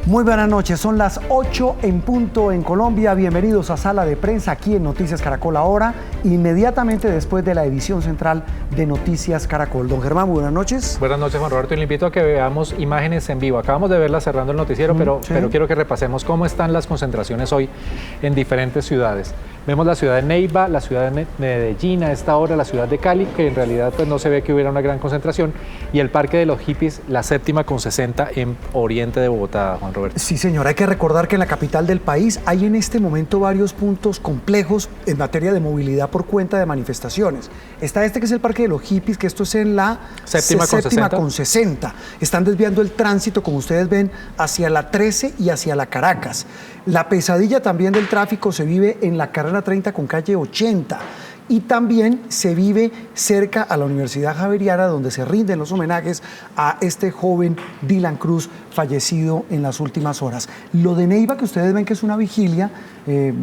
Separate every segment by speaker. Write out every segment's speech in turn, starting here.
Speaker 1: Muy buenas noches, son las 8 en punto en Colombia. Bienvenidos a Sala de Prensa aquí en Noticias Caracol Ahora, inmediatamente después de la edición central de Noticias Caracol. Don Germán, buenas noches.
Speaker 2: Buenas noches, Juan Roberto, y le invito a que veamos imágenes en vivo. Acabamos de verlas cerrando el noticiero, pero quiero que repasemos cómo están las concentraciones hoy en diferentes ciudades. Vemos la ciudad de Neiva, la ciudad de Medellín, a esta hora la ciudad de Cali, que en realidad pues, no se ve que hubiera una gran concentración, y el Parque de los Hippies, la séptima con 60 en oriente de Bogotá, Juan Roberto.
Speaker 1: Sí, señor, hay que recordar que en la capital del país hay en este momento varios puntos complejos en materia de movilidad por cuenta de manifestaciones. Está este que es el Parque de los Hippies, que esto es en la séptima con 60. Están desviando el tránsito, como ustedes ven, hacia la 13 y hacia la Caracas. La pesadilla también del tráfico se vive en la carrera 30 con calle 80. Y también se vive cerca a la Universidad Javeriana, donde se rinden los homenajes a este joven Dylan Cruz, fallecido en las últimas horas. Lo de Neiva, que ustedes ven que es una vigilia,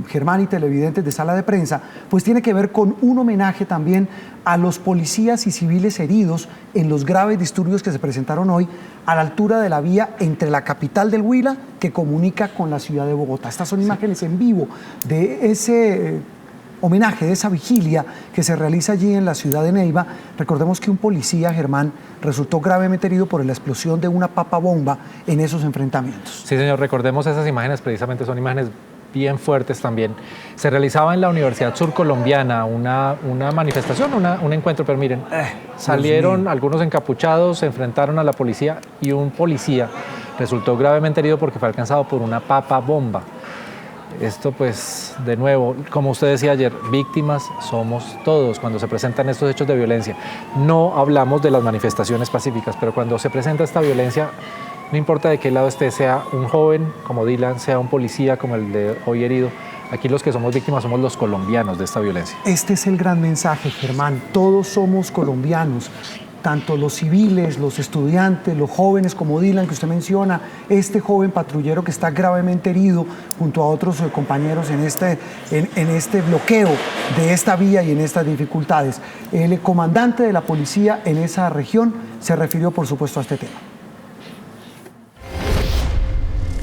Speaker 1: Germán y televidentes de Sala de Prensa, pues tiene que ver con un homenaje también a los policías y civiles heridos en los graves disturbios que se presentaron hoy a la altura de la vía entre la capital del Huila, que comunica con la ciudad de Bogotá. Estas son imágenes en vivo de ese homenaje, de esa vigilia que se realiza allí en la ciudad de Neiva. Recordemos que un policía, Germán, resultó gravemente herido por la explosión de una papa bomba en esos enfrentamientos.
Speaker 2: Sí, señor, recordemos esas imágenes, precisamente son imágenes bien fuertes también. Se realizaba en la Universidad Surcolombiana una manifestación, un encuentro, pero miren, salieron algunos encapuchados, se enfrentaron a la policía y un policía resultó gravemente herido porque fue alcanzado por una papa bomba. Esto pues, de nuevo, como usted decía ayer, víctimas somos todos cuando se presentan estos hechos de violencia. No hablamos de las manifestaciones pacíficas, pero cuando se presenta esta violencia, no importa de qué lado esté, sea un joven como Dylan, sea un policía como el de hoy herido, aquí los que somos víctimas somos los colombianos de esta violencia.
Speaker 1: Este es el gran mensaje, Germán, todos somos colombianos. Tanto los civiles, los estudiantes, los jóvenes como Dylan que usted menciona, este joven patrullero que está gravemente herido junto a otros compañeros en este bloqueo de esta vía y en estas dificultades. El comandante de la policía en esa región se refirió por supuesto a este tema.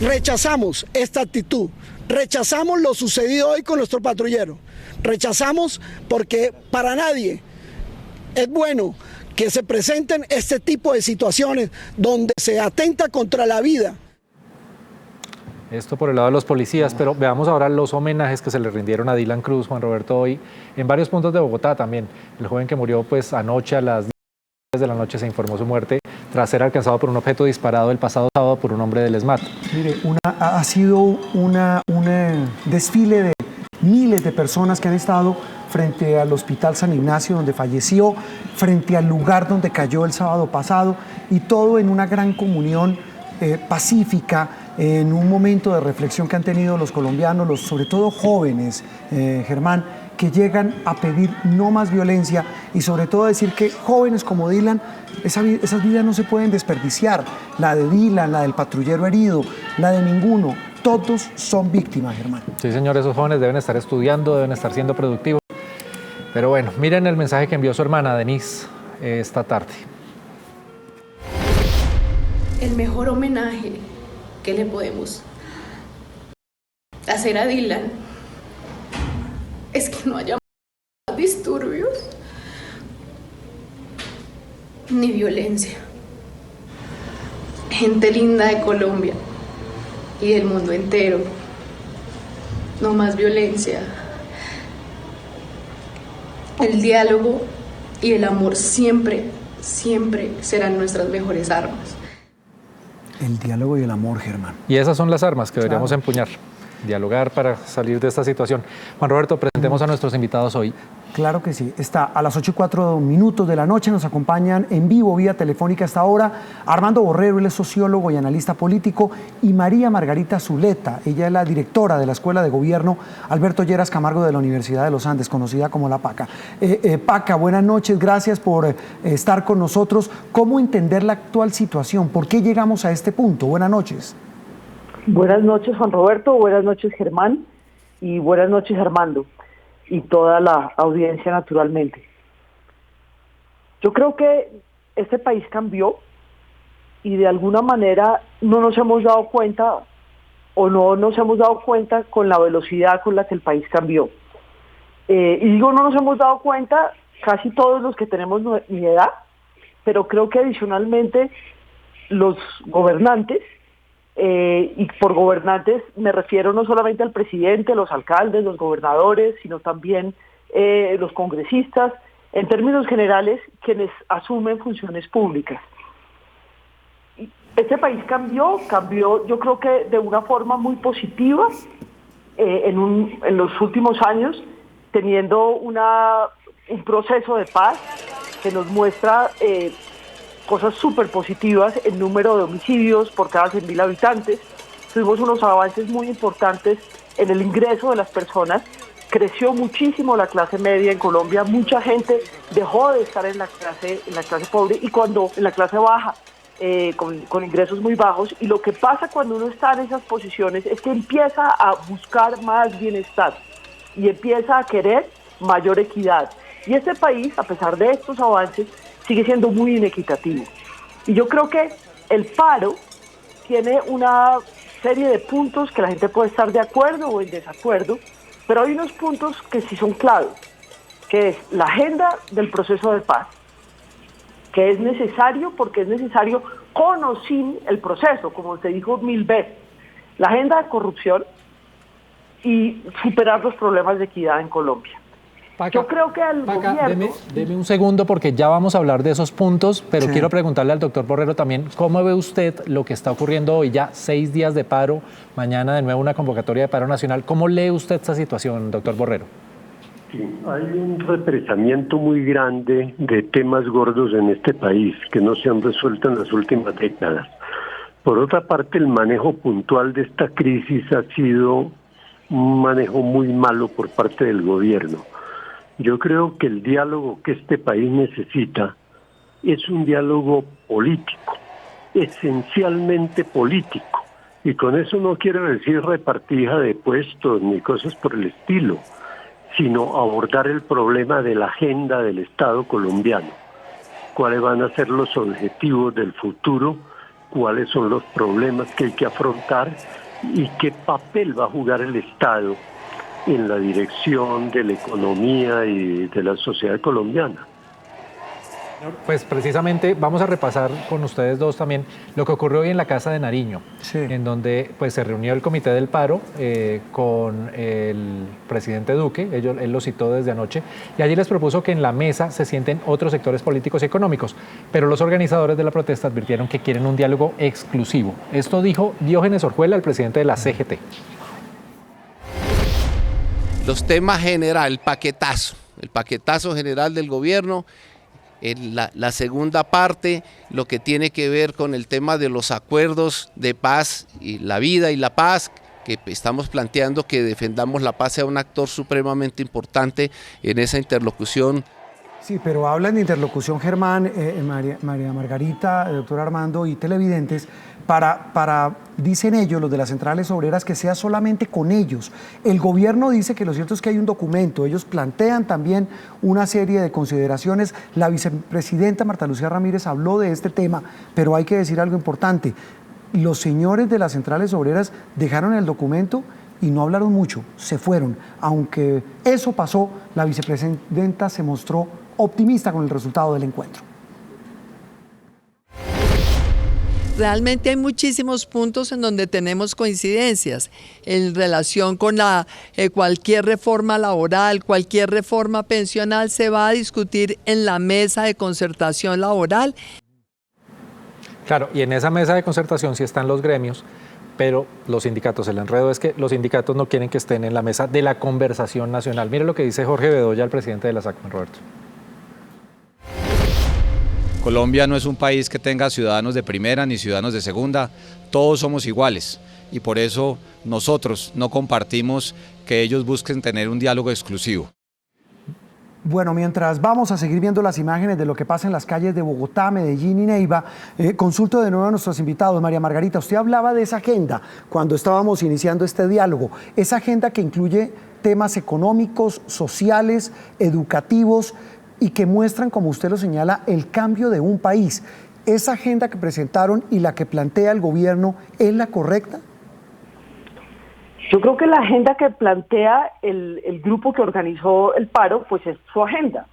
Speaker 3: Rechazamos esta actitud, rechazamos lo sucedido hoy con nuestro patrullero, rechazamos porque para nadie es bueno que se presenten este tipo de situaciones donde se atenta contra la vida.
Speaker 2: Esto por el lado de los policías, pero veamos ahora los homenajes que se le rindieron a Dylan Cruz, Juan Roberto, hoy en varios puntos de Bogotá también. El joven que murió pues anoche a las 10 de la noche se informó su muerte tras ser alcanzado por un objeto disparado el pasado sábado por un hombre del ESMAD.
Speaker 1: Mire, ha sido un desfile de miles de personas que han estado frente al Hospital San Ignacio, donde falleció, frente al lugar donde cayó el sábado pasado, y todo en una gran comunión pacífica, en un momento de reflexión que han tenido los colombianos, sobre todo jóvenes, Germán, que llegan a pedir no más violencia y sobre todo a decir que jóvenes como Dylan, esas vidas no se pueden desperdiciar, la de Dylan, la del patrullero herido, la de ninguno. Todos son víctimas, Germán.
Speaker 2: Sí, señor, esos jóvenes deben estar estudiando, deben estar siendo productivos. Pero bueno, miren el mensaje que envió su hermana Denise esta tarde.
Speaker 4: El mejor homenaje que le podemos hacer a Dylan es que no haya más disturbios ni violencia. Gente linda de Colombia y del mundo entero, no más violencia. El diálogo y el amor siempre, siempre serán nuestras mejores armas.
Speaker 1: El diálogo y el amor, Germán.
Speaker 2: Y esas son las armas que deberíamos empuñar, dialogar para salir de esta situación. Juan Roberto, presentemos a nuestros invitados hoy.
Speaker 1: Claro que sí. Está a las 8:04 de la noche. Nos acompañan en vivo, vía telefónica hasta ahora, Armando Borrero, él es sociólogo y analista político, y María Margarita Zuleta. Ella es la directora de la Escuela de Gobierno Alberto Lleras Camargo de la Universidad de los Andes, conocida como la PACA. PACA, buenas noches. Gracias por estar con nosotros. ¿Cómo entender la actual situación? ¿Por qué llegamos a este punto? Buenas noches.
Speaker 5: Buenas noches, Juan Roberto. Buenas noches, Germán. Y buenas noches, Armando. Y toda la audiencia, naturalmente. Yo creo que este país cambió y de alguna manera no nos hemos dado cuenta o no nos hemos dado cuenta con la velocidad con la que el país cambió. Y digo no nos hemos dado cuenta casi todos los que tenemos mi edad, pero creo que adicionalmente los gobernantes, y por gobernantes me refiero no solamente al presidente, los alcaldes, los gobernadores, sino también los congresistas, en términos generales, quienes asumen funciones públicas. Este país cambió yo creo que de una forma muy positiva en los últimos años, teniendo un proceso de paz que nos muestra cosas súper positivas, el número de homicidios por cada 100.000 habitantes. Tuvimos unos avances muy importantes en el ingreso de las personas. Creció muchísimo la clase media en Colombia, mucha gente dejó de estar en la clase pobre y cuando en la clase baja, con ingresos muy bajos, y lo que pasa cuando uno está en esas posiciones es que empieza a buscar más bienestar y empieza a querer mayor equidad. Y este país, a pesar de estos avances, sigue siendo muy inequitativo. Y yo creo que el paro tiene una serie de puntos que la gente puede estar de acuerdo o en desacuerdo, pero hay unos puntos que sí son claves, que es la agenda del proceso de paz, que es necesario porque es necesario con o sin el proceso, como se dijo 1000 veces, la agenda de corrupción y superar los problemas de equidad en Colombia.
Speaker 2: Paca,
Speaker 5: yo creo que el gobierno...
Speaker 2: Deme un segundo porque ya vamos a hablar de esos puntos, pero quiero preguntarle al doctor Borrero también, ¿cómo ve usted lo que está ocurriendo hoy? Ya 6 días de paro, mañana de nuevo una convocatoria de paro nacional. ¿Cómo lee usted esta situación, doctor Borrero?
Speaker 6: Sí, hay un represamiento muy grande de temas gordos en este país que no se han resuelto en las últimas décadas. Por otra parte, el manejo puntual de esta crisis ha sido un manejo muy malo por parte del gobierno. Yo creo que el diálogo que este país necesita es un diálogo político, esencialmente político. Y con eso no quiero decir repartija de puestos ni cosas por el estilo, sino abordar el problema de la agenda del Estado colombiano. ¿Cuáles van a ser los objetivos del futuro? ¿Cuáles son los problemas que hay que afrontar? ¿Y qué papel va a jugar el Estado en la dirección de la economía y de la sociedad colombiana?
Speaker 2: Pues precisamente vamos a repasar con ustedes dos también lo que ocurrió hoy en la Casa de Nariño, en donde pues se reunió el Comité del Paro con el presidente Duque, él lo citó desde anoche, y allí les propuso que en la mesa se sienten otros sectores políticos y económicos, pero los organizadores de la protesta advirtieron que quieren un diálogo exclusivo. Esto dijo Diógenes Orjuela, el presidente de la CGT.
Speaker 7: Los temas generales, el paquetazo general del gobierno. La segunda parte, lo que tiene que ver con el tema de los acuerdos de paz y la vida y la paz, que estamos planteando que defendamos la paz sea un actor supremamente importante en esa interlocución.
Speaker 1: Sí, pero hablan de interlocución, Germán, María Margarita, doctor Armando y televidentes, para, dicen ellos, los de las centrales obreras, que sea solamente con ellos. El gobierno dice que lo cierto es que hay un documento, ellos plantean también una serie de consideraciones. La vicepresidenta Marta Lucía Ramírez habló de este tema, pero hay que decir algo importante. Los señores de las centrales obreras dejaron el documento y no hablaron mucho, se fueron. Aunque eso pasó, la vicepresidenta se mostró optimista con el resultado del encuentro.
Speaker 8: Realmente hay muchísimos puntos en donde tenemos coincidencias en relación con cualquier reforma laboral, cualquier reforma pensional se va a discutir en la mesa de concertación laboral.
Speaker 2: Claro, y en esa mesa de concertación sí están los gremios, pero los sindicatos, el enredo es que los sindicatos no quieren que estén en la mesa de la conversación nacional. Mire lo que dice Jorge Bedoya, el presidente de la SACMEN, Roberto.
Speaker 9: Colombia no es un país que tenga ciudadanos de primera ni ciudadanos de segunda, todos somos iguales y por eso nosotros no compartimos que ellos busquen tener un diálogo exclusivo.
Speaker 1: Bueno, mientras vamos a seguir viendo las imágenes de lo que pasa en las calles de Bogotá, Medellín y Neiva, consulto de nuevo a nuestros invitados. María Margarita, usted hablaba de esa agenda cuando estábamos iniciando este diálogo, esa agenda que incluye temas económicos, sociales, educativos, y que muestran, como usted lo señala, el cambio de un país. ¿Esa agenda que presentaron y la que plantea el gobierno es la correcta?
Speaker 5: Yo creo que la agenda que plantea el grupo que organizó el paro, pues es su agenda.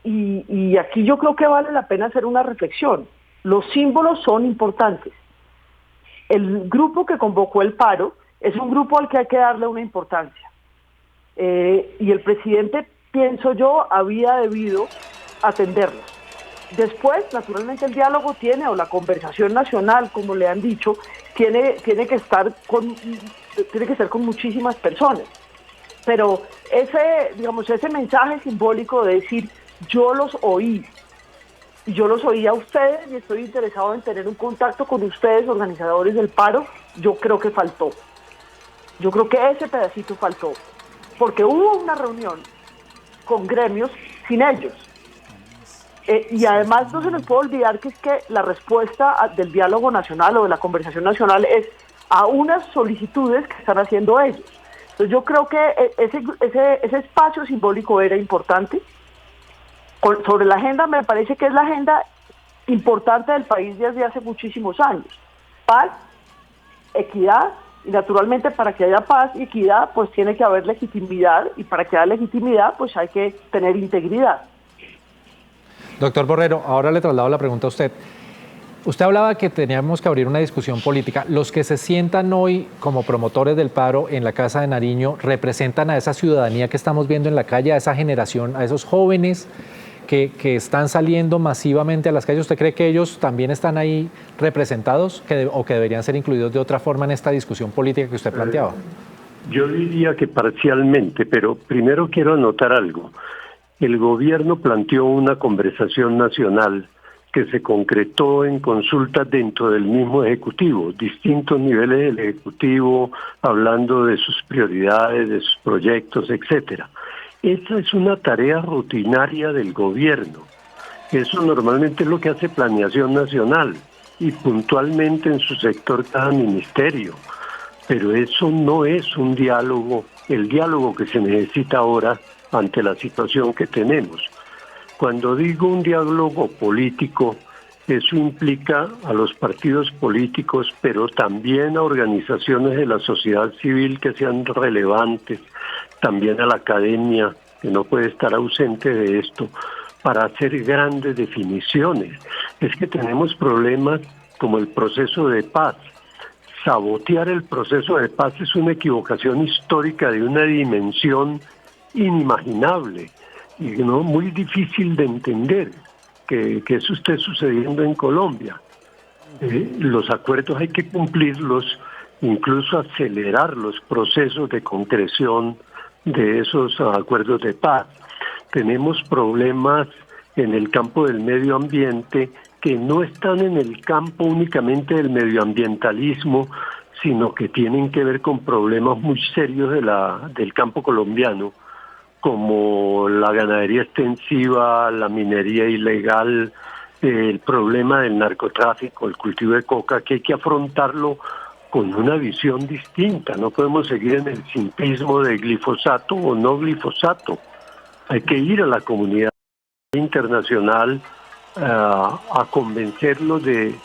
Speaker 5: Y aquí yo creo que vale la pena hacer una reflexión. Los símbolos son importantes. El grupo que convocó el paro es un grupo al que hay que darle una importancia. Y el presidente, pienso yo, había debido atenderlos. Después, naturalmente, el diálogo o la conversación nacional, como le han dicho, tiene que ser con muchísimas personas. Pero ese mensaje simbólico de decir, yo los oí, y yo los oí a ustedes y estoy interesado en tener un contacto con ustedes, organizadores del paro, yo creo que faltó. Yo creo que ese pedacito faltó, porque hubo una reunión con gremios sin ellos. Y además no se nos puede olvidar que es que la respuesta del diálogo nacional o de la conversación nacional es a unas solicitudes que están haciendo ellos. Entonces yo creo que ese espacio simbólico era importante. Sobre la agenda, me parece que es la agenda importante del país desde hace muchísimos años. Paz, equidad, y naturalmente para que haya paz y equidad pues tiene que haber legitimidad, y para que haya legitimidad pues hay que tener integridad.
Speaker 2: Doctor Borrero, ahora le traslado la pregunta a usted. Usted hablaba que teníamos que abrir una discusión política. Los que se sientan hoy como promotores del paro en la Casa de Nariño representan a esa ciudadanía que estamos viendo en la calle, a esa generación, a esos jóvenes que están saliendo masivamente a las calles. ¿Usted cree que ellos también están ahí representados o que deberían ser incluidos de otra forma en esta discusión política que usted planteaba?
Speaker 6: Yo diría que parcialmente, pero primero quiero anotar algo. El gobierno planteó una conversación nacional que se concretó en consultas dentro del mismo Ejecutivo, distintos niveles del Ejecutivo, hablando de sus prioridades, de sus proyectos, etcétera. Esa es una tarea rutinaria del gobierno. Eso normalmente es lo que hace Planeación Nacional y puntualmente en su sector cada ministerio. Pero eso no es un diálogo, el diálogo que se necesita ahora ante la situación que tenemos. Cuando digo un diálogo político, eso implica a los partidos políticos, pero también a organizaciones de la sociedad civil que sean relevantes, también a la academia, que no puede estar ausente de esto, para hacer grandes definiciones. Es que tenemos problemas como el proceso de paz. Sabotear el proceso de paz es una equivocación histórica de una dimensión inimaginable y no muy difícil de entender que eso esté sucediendo en Colombia. Los acuerdos hay que cumplirlos, incluso acelerar los procesos de concreción de esos acuerdos de paz. Tenemos problemas en el campo del medio ambiente que no están en el campo únicamente del medioambientalismo, sino que tienen que ver con problemas muy serios del campo colombiano, como la ganadería extensiva, la minería ilegal, el problema del narcotráfico, el cultivo de coca, que hay que afrontarlo con una visión distinta. No podemos seguir en el simplismo de glifosato o no glifosato. Hay que ir a la comunidad internacional a convencerlos de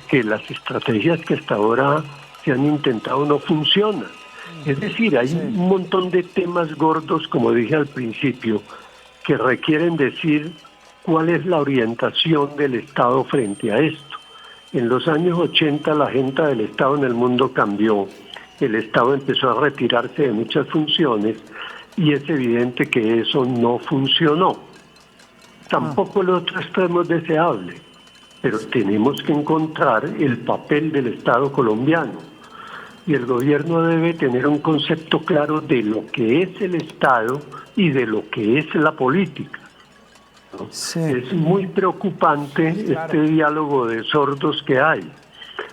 Speaker 6: que las estrategias que hasta ahora se han intentado no funcionan. Es decir, hay un montón de temas gordos, como dije al principio, que requieren decir cuál es la orientación del Estado frente a esto. En los años 80 la agenda del Estado en el mundo cambió. El Estado empezó a retirarse de muchas funciones y es evidente que eso no funcionó. Tampoco el otro extremo es deseable, pero tenemos que encontrar el papel del Estado colombiano. Y el gobierno debe tener un concepto claro de lo que es el Estado y de lo que es la política, ¿no? Sí. Es muy preocupante este diálogo de sordos que hay.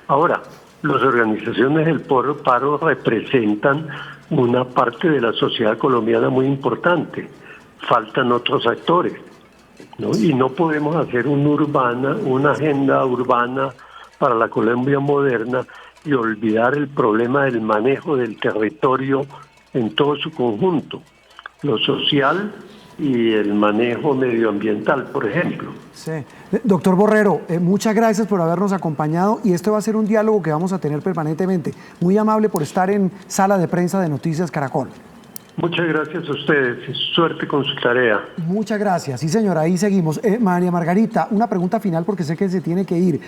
Speaker 6: Ahora, las organizaciones del paro representan una parte de la sociedad colombiana muy importante. Faltan otros actores, ¿no? Y no podemos hacer una agenda urbana para la Colombia moderna y olvidar el problema del manejo del territorio en todo su conjunto. Lo social y el manejo medioambiental, por ejemplo.
Speaker 1: Sí. Doctor Borrero, muchas gracias por habernos acompañado y este va a ser un diálogo que vamos a tener permanentemente. Muy amable por estar en Sala de Prensa de Noticias Caracol.
Speaker 6: Muchas gracias a ustedes. Suerte con su tarea.
Speaker 1: Muchas gracias. Sí, señora, ahí seguimos. María Margarita, una pregunta final porque sé que se tiene que ir.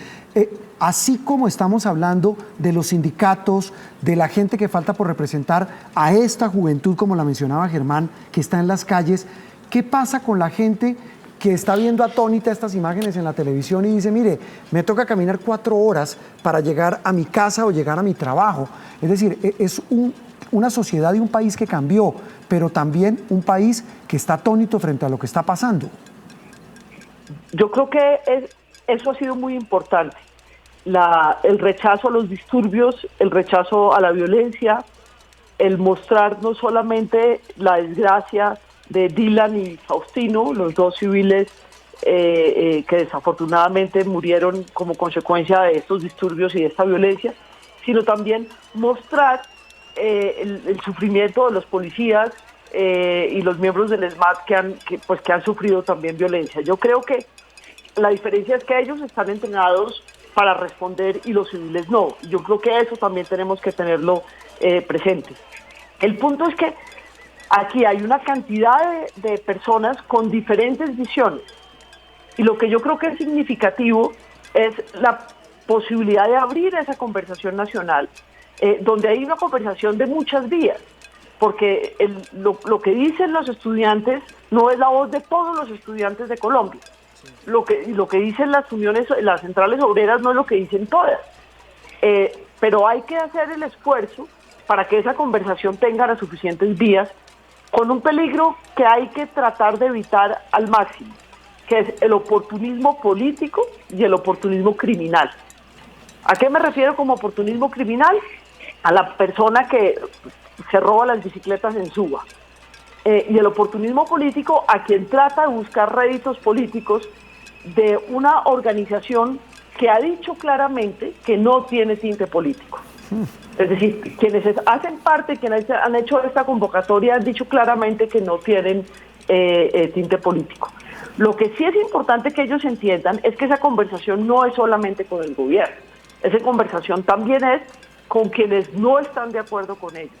Speaker 1: Así como estamos hablando de los sindicatos, de la gente que falta por representar a esta juventud, como la mencionaba Germán, que está en las calles, ¿qué pasa con la gente que está viendo atónita estas imágenes en la televisión y dice, mire, me toca caminar 4 horas para llegar a mi casa o llegar a mi trabajo? Es decir, es una sociedad y un país que cambió, pero también un país que está atónito frente a lo que está pasando.
Speaker 5: Yo creo que eso ha sido muy importante. El rechazo a los disturbios, el rechazo a la violencia, el mostrar no solamente la desgracia de Dylan y Faustino, los 2 civiles que desafortunadamente murieron como consecuencia de estos disturbios y de esta violencia, sino también mostrar el sufrimiento de los policías y los miembros del ESMAD que han sufrido también violencia. Yo creo que la diferencia es que ellos están entrenados para responder y los civiles no. Yo creo que eso también tenemos que tenerlo presente. El punto es que aquí hay una cantidad de personas con diferentes visiones y lo que yo creo que es significativo es la posibilidad de abrir esa conversación nacional, donde hay una conversación de muchas vías, porque lo que dicen los estudiantes no es la voz de todos los estudiantes de Colombia. Lo que dicen las uniones, las centrales obreras no es lo que dicen todas, pero hay que hacer el esfuerzo para que esa conversación tenga las suficientes vías, con un peligro que hay que tratar de evitar al máximo, que es el oportunismo político y el oportunismo criminal. ¿A qué me refiero como oportunismo criminal? A la persona que se roba las bicicletas en Suba. Y el oportunismo político a quien trata de buscar réditos políticos de una organización que ha dicho claramente que no tiene tinte político. Es decir, quienes hacen parte, quienes han hecho esta convocatoria han dicho claramente que no tienen tinte político. Lo que sí es importante que ellos entiendan es que esa conversación no es solamente con el gobierno, esa conversación también es con quienes no están de acuerdo con ellos.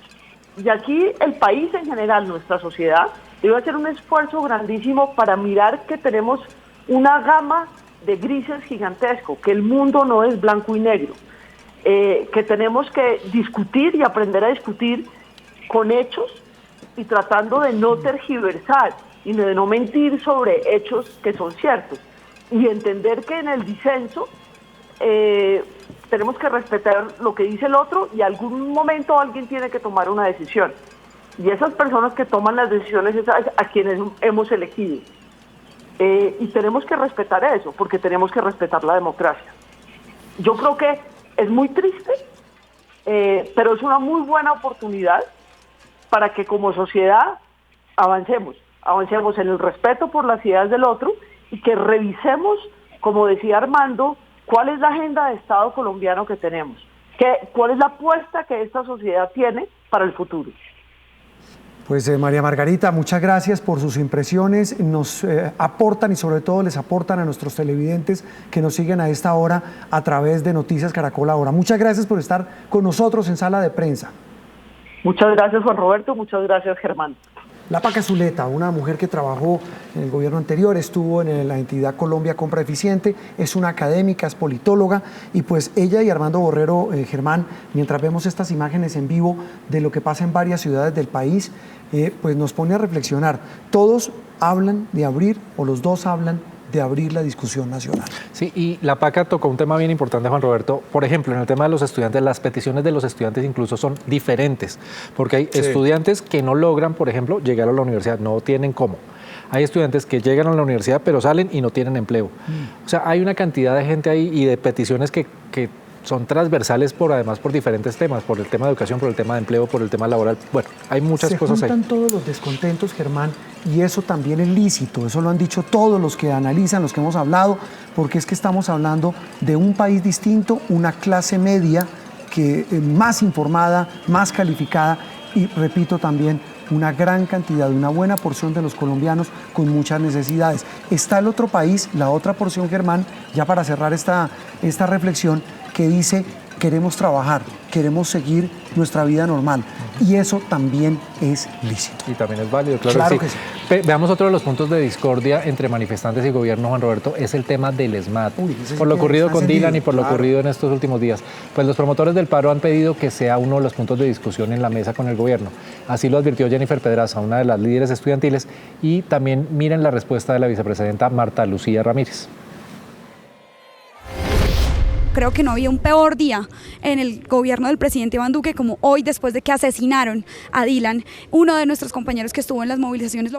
Speaker 5: Y aquí el país en general, nuestra sociedad, debe hacer un esfuerzo grandísimo para mirar que tenemos una gama de grises gigantesco, que el mundo no es blanco y negro, que tenemos que discutir y aprender a discutir con hechos y tratando de no tergiversar y de no mentir sobre hechos que son ciertos y entender que en el disenso tenemos que respetar lo que dice el otro y en algún momento alguien tiene que tomar una decisión y esas personas que toman las decisiones es a quienes hemos elegido y tenemos que respetar eso porque tenemos que respetar la democracia. Yo creo que es muy triste, pero es una muy buena oportunidad para que como sociedad avancemos en el respeto por las ideas del otro y que revisemos, como decía Armando, cuál es la agenda de Estado colombiano que tenemos, cuál es la apuesta que esta sociedad tiene para el futuro.
Speaker 1: Pues María Margarita, muchas gracias por sus impresiones, nos aportan y sobre todo les aportan a nuestros televidentes que nos siguen a esta hora a través de Noticias Caracol Ahora. Muchas gracias por estar con nosotros en Sala de Prensa.
Speaker 5: Muchas gracias, Juan Roberto, muchas gracias, Germán.
Speaker 1: La Paca Zuleta, una mujer que trabajó en el gobierno anterior, estuvo en la entidad Colombia Compra Eficiente, es una académica, es politóloga, y pues ella y Armando Borrero, Germán, mientras vemos estas imágenes en vivo de lo que pasa en varias ciudades del país, pues nos pone a reflexionar. Todos hablan de abrir, o los dos hablan de abrir la discusión nacional.
Speaker 2: Sí, y la PACA tocó un tema bien importante, Juan Roberto. Por ejemplo, en el tema de los estudiantes, las peticiones de los estudiantes incluso son diferentes, porque hay estudiantes que no logran, por ejemplo, llegar a la universidad, no tienen cómo. Hay estudiantes que llegan a la universidad pero salen y no tienen empleo. O sea, hay una cantidad de gente ahí y de peticiones que son transversales además por diferentes temas, por el tema de educación, por el tema de empleo, por el tema laboral. Bueno, hay muchas cosas ahí.
Speaker 1: Se juntan todos los descontentos, Germán, y eso también es lícito. Eso lo han dicho todos los que analizan, los que hemos hablado, porque es que estamos hablando de un país distinto, una clase media que más informada, más calificada y, repito, también una gran cantidad, una buena porción de los colombianos con muchas necesidades. Está el otro país, la otra porción, Germán, ya para cerrar esta reflexión, que dice: queremos trabajar, queremos seguir nuestra vida normal. Y eso también es lícito.
Speaker 2: Y también es válido, claro que sí. Veamos otro de los puntos de discordia entre manifestantes y gobierno, Juan Roberto, es el tema del ESMAD. Por lo ocurrido con Dylan y por lo ocurrido en estos últimos días. Pues los promotores del paro han pedido que sea uno de los puntos de discusión en la mesa con el gobierno. Así lo advirtió Jennifer Pedraza, una de las líderes estudiantiles, y también miren la respuesta de la vicepresidenta Marta Lucía Ramírez.
Speaker 10: Creo que no había un peor día en el gobierno del presidente Iván Duque como hoy, después de que asesinaron a Dylan, uno de nuestros compañeros que estuvo en las movilizaciones.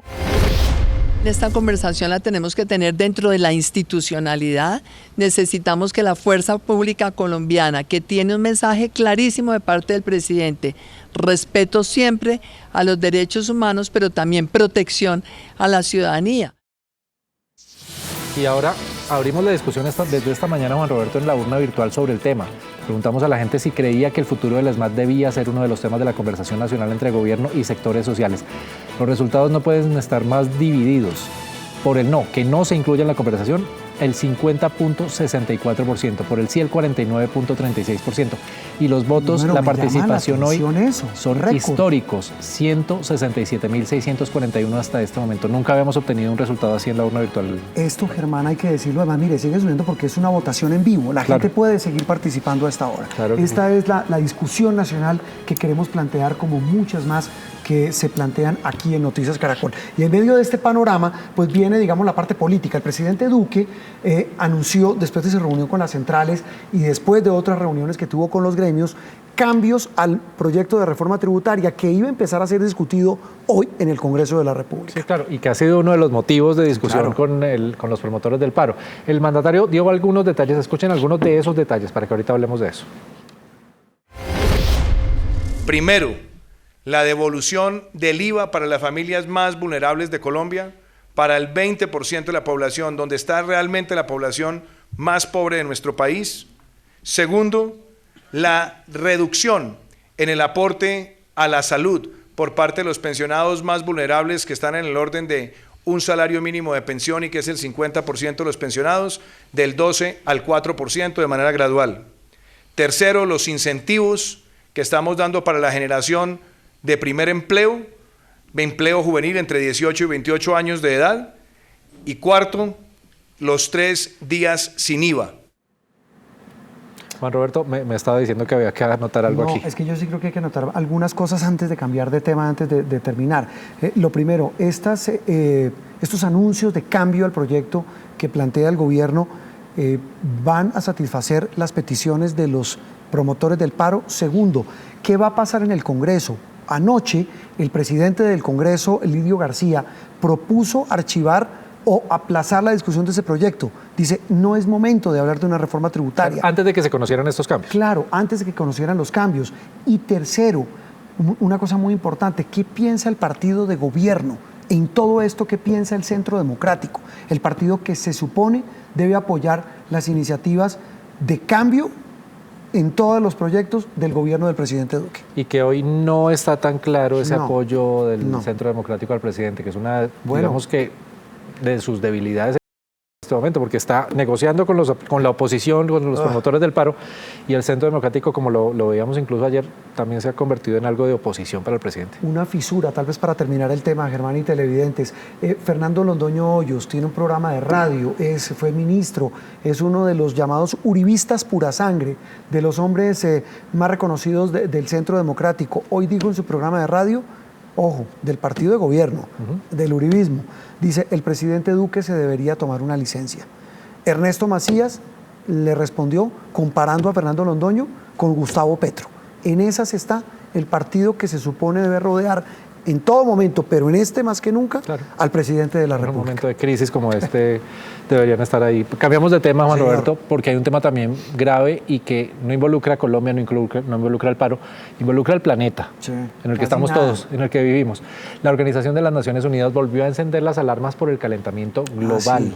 Speaker 8: Esta conversación la tenemos que tener dentro de la institucionalidad. Necesitamos que la fuerza pública colombiana, que tiene un mensaje clarísimo de parte del presidente, respeto siempre a los derechos humanos, pero también protección a la ciudadanía.
Speaker 2: Y ahora abrimos la discusión desde esta mañana, Juan Roberto, en la urna virtual sobre el tema. Preguntamos a la gente si creía que el futuro del ESMAD debía ser uno de los temas de la conversación nacional entre gobierno y sectores sociales. Los resultados no pueden estar más divididos. Por el no, que no se incluya en la conversación, el 50.64%, por el sí el 49.36%. Y los votos, la participación hoy son históricos, 167.641 hasta este momento. Nunca habíamos obtenido un resultado así en la urna virtual.
Speaker 1: Esto, Germán, hay que decirlo, además, mire, sigue subiendo porque es una votación en vivo. La gente puede seguir participando a esta hora. Esta es la discusión nacional que queremos plantear, como muchas más que se plantean aquí en Noticias Caracol. Y en medio de este panorama, pues viene, digamos, la parte política. El presidente Duque anunció, después de su reunión con las centrales y después de otras reuniones que tuvo con los gremios, cambios al proyecto de reforma tributaria que iba a empezar a ser discutido hoy en el Congreso de la República.
Speaker 2: Sí, claro, y que ha sido uno de los motivos de discusión con los promotores del paro. El mandatario dio algunos detalles, escuchen algunos de esos detalles para que ahorita hablemos de eso.
Speaker 11: Primero, la devolución del IVA para las familias más vulnerables de Colombia, para el 20% de la población, donde está realmente la población más pobre de nuestro país. Segundo, la reducción en el aporte a la salud por parte de los pensionados más vulnerables, que están en el orden de un salario mínimo de pensión y que es el 50% de los pensionados, del 12 al 4% de manera gradual. Tercero, los incentivos que estamos dando para la generación de primer empleo juvenil entre 18 y 28 años de edad. Y cuarto, los 3 días sin IVA.
Speaker 2: Juan Roberto, me estaba diciendo que había que anotar algo aquí.
Speaker 1: No, es que yo sí creo que hay que anotar algunas cosas antes de cambiar de tema, antes de terminar. Lo primero, estos anuncios de cambio al proyecto que plantea el gobierno van a satisfacer las peticiones de los promotores del paro. Segundo, ¿qué va a pasar en el Congreso? Anoche, el presidente del Congreso, Lidio García, propuso archivar o aplazar la discusión de ese proyecto. Dice, no es momento de hablar de una reforma tributaria.
Speaker 2: Antes de que se conocieran estos cambios.
Speaker 1: Claro, antes de que conocieran los cambios. Y tercero, una cosa muy importante, ¿qué piensa el partido de gobierno en todo esto? ¿Qué piensa el Centro Democrático? El partido que se supone debe apoyar las iniciativas de cambio en todos los proyectos del gobierno del presidente Duque.
Speaker 2: Y que hoy no está tan claro ese apoyo del Centro Democrático al presidente, que es una, digamos que, de sus debilidades en este momento, porque está negociando con la oposición, con los promotores del paro, y el Centro Democrático, como lo veíamos incluso ayer, también se ha convertido en algo de oposición para el presidente.
Speaker 1: Una fisura, tal vez para terminar el tema, Germán y televidentes. Fernando Londoño Hoyos tiene un programa de radio, fue ministro, es uno de los llamados uribistas pura sangre, de los hombres más reconocidos del Centro Democrático. Hoy dijo en su programa de radio, ojo, del partido de gobierno, del uribismo, dice, el presidente Duque se debería tomar una licencia. Ernesto Macías le respondió comparando a Fernando Londoño con Gustavo Petro. En esas está el partido que se supone debe rodear en todo momento, pero en este más que nunca, al presidente de la República.
Speaker 2: En un momento de crisis como este deberían estar ahí. Cambiamos de tema, Juan Roberto, porque hay un tema también grave y que no involucra a Colombia, no involucra al paro, involucra al planeta, en el que estamos todos, en el que vivimos. La Organización de las Naciones Unidas volvió a encender las alarmas por el calentamiento global.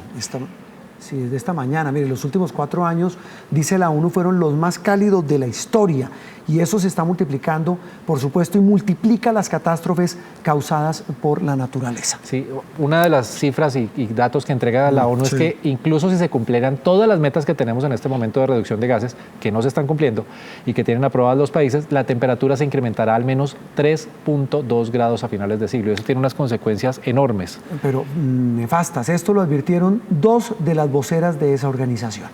Speaker 1: Sí, desde esta mañana. Mire, los últimos 4 años, dice la ONU, fueron los más cálidos de la historia y eso se está multiplicando, por supuesto, y multiplica las catástrofes causadas por la naturaleza.
Speaker 2: Sí, una de las cifras y datos que entrega la ONU es que incluso si se cumplieran todas las metas que tenemos en este momento de reducción de gases, que no se están cumpliendo y que tienen aprobadas los países, la temperatura se incrementará al menos 3.2 grados a finales de siglo. Eso tiene unas consecuencias enormes.
Speaker 1: Pero nefastas. Esto lo advirtieron 2 de las voceras de esa organización.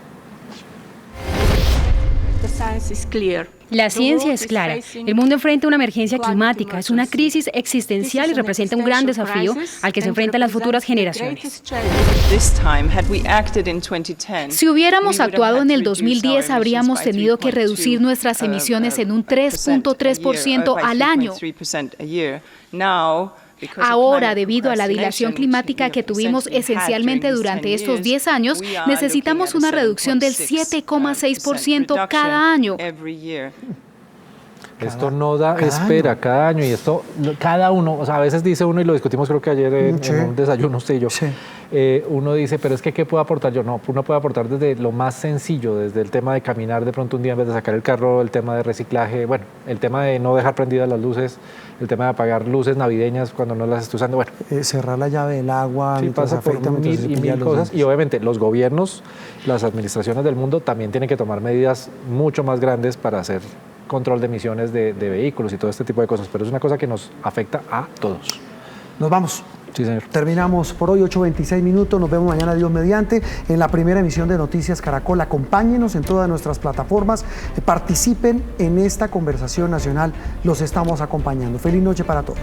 Speaker 12: La ciencia es clara. El mundo enfrenta una emergencia climática, es una crisis existencial y representa un gran desafío al que se enfrentan las futuras generaciones.
Speaker 13: Si hubiéramos actuado en el 2010, habríamos tenido que reducir nuestras emisiones en un 3.3% al año. Ahora, debido a la dilación climática que tuvimos esencialmente durante estos 10 años, necesitamos una reducción del 7,6% cada año.
Speaker 2: Esto no da espera cada año y esto, cada uno, o sea, a veces dice uno, y lo discutimos creo que ayer en un desayuno usted y yo, uno dice, pero es que ¿qué puedo aportar yo? No, uno puede aportar desde lo más sencillo, desde el tema de caminar de pronto un día en vez de sacar el carro, el tema de reciclaje, bueno, el tema de no dejar prendidas las luces, el tema de apagar luces navideñas cuando no las esté usando, bueno.
Speaker 1: Cerrar la llave del agua,
Speaker 2: sí, pasa por mil cosas, y obviamente los gobiernos, las administraciones del mundo también tienen que tomar medidas mucho más grandes para hacer control de emisiones de vehículos y todo este tipo de cosas, pero es una cosa que nos afecta a todos.
Speaker 1: Nos vamos.
Speaker 2: Sí, señor.
Speaker 1: Terminamos por hoy, 8:26 minutos. Nos vemos mañana, Dios mediante, en la primera emisión de Noticias Caracol. Acompáñenos en todas nuestras plataformas. Participen en esta conversación nacional. Los estamos acompañando. Feliz noche para todos.